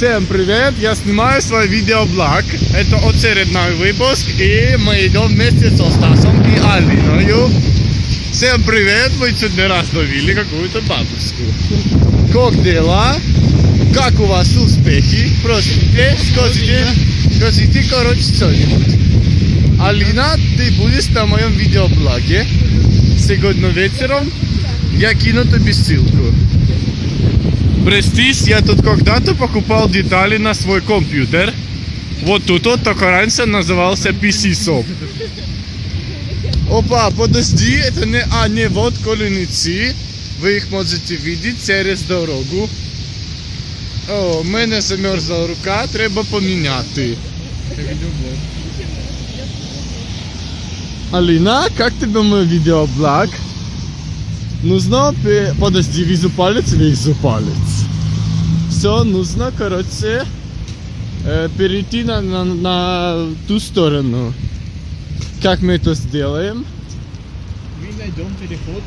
Всем привет! Я снимаю свой видеоблог. Это очередной выпуск, и мы идем вместе со Стасом и Алиной. Всем привет! Мы сегодня раздавили какую-то бабушку. Как дела? Как у вас успехи? Просите, скажите, короче, что-нибудь. Алина, ты будешь на моем видеоблоге. Сегодня вечером я кину тебе ссылку. Простись, я тут когда-то покупал детали на свой компьютер. Вот тут вот, только раньше назывался PC Shop. Опа, подожди, это не вот коленицы. Вы их можете видеть через дорогу. О, у мене замерзла рука, треба поміняти. Алина, как тебе мой видеоблог? Нужно, подожди, вижу палец. Все, нужно, короче, перейти на ту сторону. Как мы это сделаем? Мы найдем переход.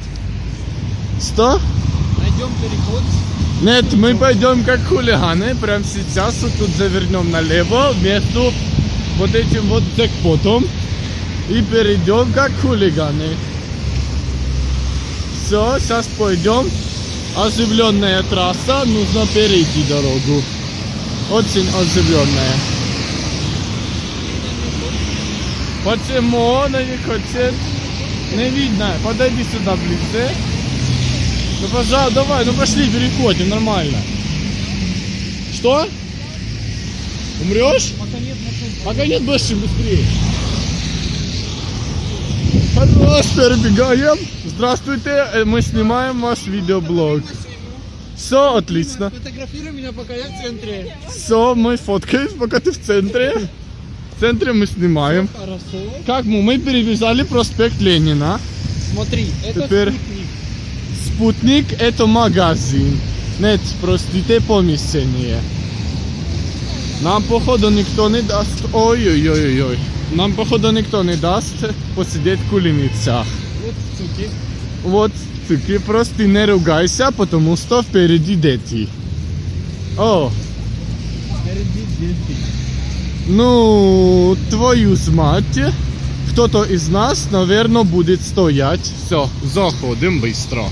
Что? Найдем переход. Нет, мы пойдем как хулиганы. Прямо сейчас вот тут завернем налево между вот этим вот джекпотом. И перейдем как хулиганы. Все, сейчас пойдем. Оживленная трасса, нужно перейти дорогу. Очень оживленная. Почему она не хочет? Не видно. Подойди сюда ближе. Ну, пожалуйста, давай, ну пошли, переходим, нормально. Что? Умрешь? Пока нет, больше быстрее. Хорош, перебегаем. Здравствуйте, мы снимаем ваш видеоблог. Все отлично. Фотографируй меня, пока я в центре. Все, мы фоткаем, пока ты в центре. В центре мы снимаем. Хорошо. Как мы перебежали проспект Ленина. Смотри, это Теперь спутник. Спутник это магазин. Нет, простите, помещение. Нам походу никто не даст. Ой-ой-ой-ой. Нам походу никто не даст посидеть в кулиницах. Вот суки. Вот, ты просто не ругайся, потому что впереди дети. О, Впереди дети. ну, твою мать. Кто-то из нас, наверное, будет стоять. Все, заходим быстро.